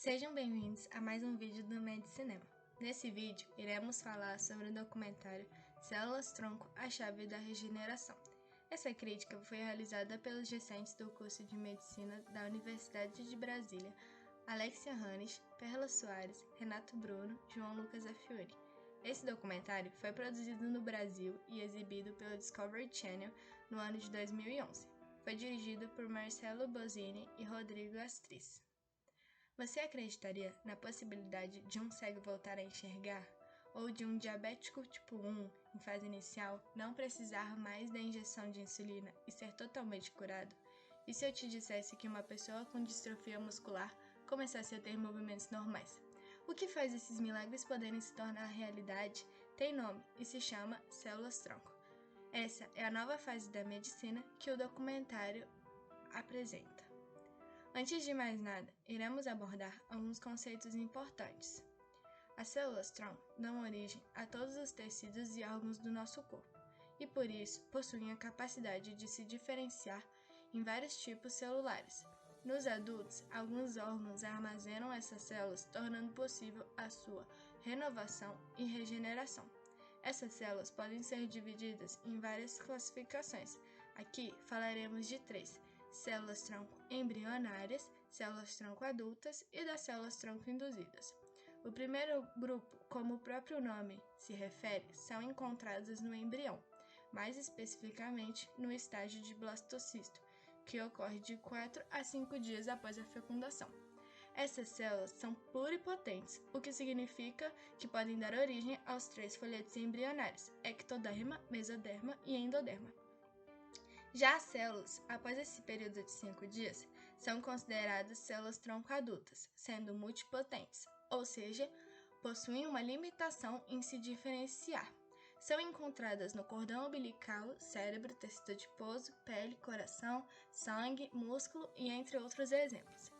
Sejam bem-vindos a mais um vídeo do Medicinema. Nesse vídeo, iremos falar sobre o documentário Células-tronco, a chave da regeneração. Essa crítica foi realizada pelos discentes do curso de Medicina da Universidade de Brasília, Alexia Hannes, Perla Soares, Renato Bruno, João Lucas Affiori. Esse documentário foi produzido no Brasil e exibido pelo Discovery Channel no ano de 2011. Foi dirigido por Marcelo Bozzini e Rodrigo Astriz. Você acreditaria na possibilidade de um cego voltar a enxergar? Ou de um diabético tipo 1, em fase inicial, não precisar mais da injeção de insulina e ser totalmente curado? E se eu te dissesse que uma pessoa com distrofia muscular começasse a ter movimentos normais? O que faz esses milagres poderem se tornar realidade tem nome e se chama células-tronco. Essa é a nova fase da medicina que o documentário apresenta. Antes de mais nada, iremos abordar alguns conceitos importantes. As células-tronco dão origem a todos os tecidos e órgãos do nosso corpo, e por isso possuem a capacidade de se diferenciar em vários tipos celulares. Nos adultos, alguns órgãos armazenam essas células, tornando possível a sua renovação e regeneração. Essas células podem ser divididas em várias classificações. Aqui falaremos de 3: células-tronco embrionárias, células-tronco adultas e das células-tronco induzidas. O primeiro grupo, como o próprio nome se refere, são encontradas no embrião, mais especificamente no estágio de blastocisto, que ocorre de 4 a 5 dias após a fecundação. Essas células são pluripotentes, o que significa que podem dar origem aos 3 folhetos embrionários: ectoderma, mesoderma e endoderma. Já as células, após esse período de 5 dias, são consideradas células-tronco adultas, sendo multipotentes, ou seja, possuem uma limitação em se diferenciar. São encontradas no cordão umbilical, cérebro, tecido adiposo, pele, coração, sangue, músculo e entre outros exemplos.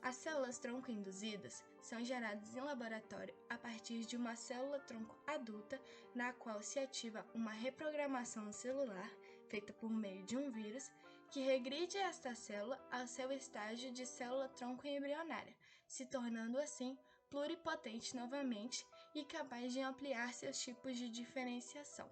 As células-tronco induzidas são geradas em laboratório a partir de uma célula-tronco adulta, na qual se ativa uma reprogramação celular, feita por meio de um vírus, que regride esta célula ao seu estágio de célula-tronco embrionária, se tornando assim pluripotente novamente e capaz de ampliar seus tipos de diferenciação.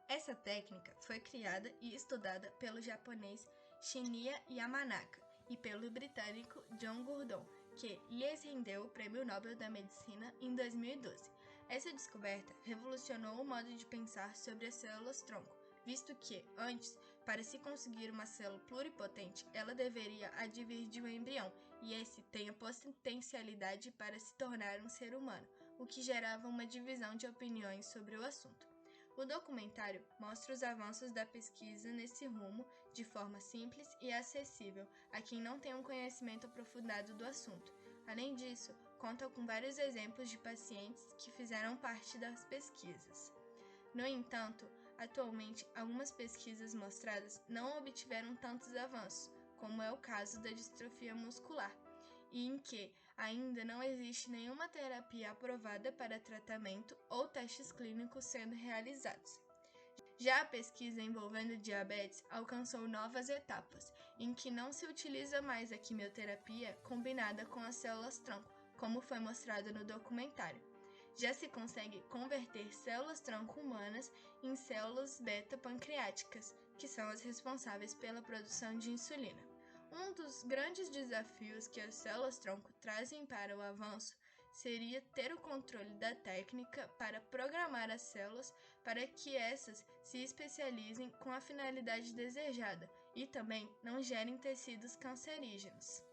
Essa técnica foi criada e estudada pelo japonês Shinya Yamanaka e pelo britânico John Gurdon, que lhes rendeu o Prêmio Nobel da Medicina em 2012. Essa descoberta revolucionou o modo de pensar sobre as células-tronco, visto que, antes, para se conseguir uma célula pluripotente, ela deveria advir de um embrião, e esse tem a potencialidade para se tornar um ser humano, o que gerava uma divisão de opiniões sobre o assunto. O documentário mostra os avanços da pesquisa nesse rumo de forma simples e acessível a quem não tem um conhecimento aprofundado do assunto. Além disso, conta com vários exemplos de pacientes que fizeram parte das pesquisas. No entanto, atualmente, algumas pesquisas mostradas não obtiveram tantos avanços, como é o caso da distrofia muscular, e em que ainda não existe nenhuma terapia aprovada para tratamento ou testes clínicos sendo realizados. Já a pesquisa envolvendo diabetes alcançou novas etapas, em que não se utiliza mais a quimioterapia combinada com as células-tronco, como foi mostrado no documentário. Já se consegue converter células-tronco humanas em células beta-pancreáticas, que são as responsáveis pela produção de insulina. Um dos grandes desafios que as células-tronco trazem para o avanço seria ter o controle da técnica para programar as células para que essas se especializem com a finalidade desejada e também não gerem tecidos cancerígenos.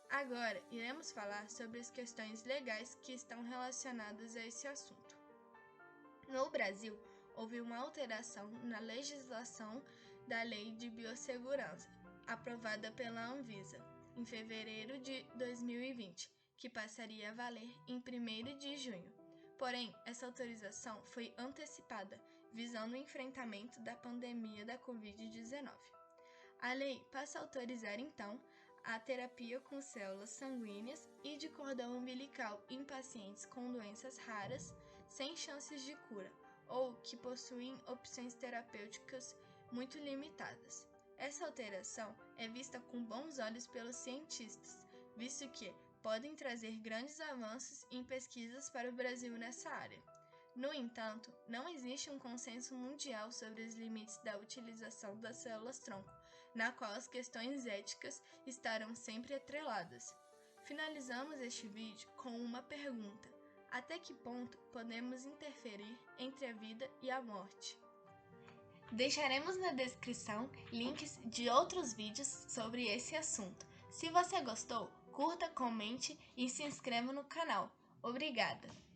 Agora, iremos falar sobre as questões legais que estão relacionadas a esse assunto. No Brasil, houve uma alteração na legislação da Lei de Biossegurança, aprovada pela Anvisa, em fevereiro de 2020, que passaria a valer em 1º de junho. Porém, essa autorização foi antecipada, visando o enfrentamento da pandemia da Covid-19. A lei passa a autorizar, então, a terapia com células sanguíneas e de cordão umbilical em pacientes com doenças raras, sem chances de cura, ou que possuem opções terapêuticas muito limitadas. Essa alteração é vista com bons olhos pelos cientistas, visto que podem trazer grandes avanços em pesquisas para o Brasil nessa área. No entanto, não existe um consenso mundial sobre os limites da utilização das células-tronco, na qual as questões éticas estarão sempre atreladas. Finalizamos este vídeo com uma pergunta: até que ponto podemos interferir entre a vida e a morte? Deixaremos na descrição links de outros vídeos sobre esse assunto. Se você gostou, curta, comente e se inscreva no canal. Obrigada!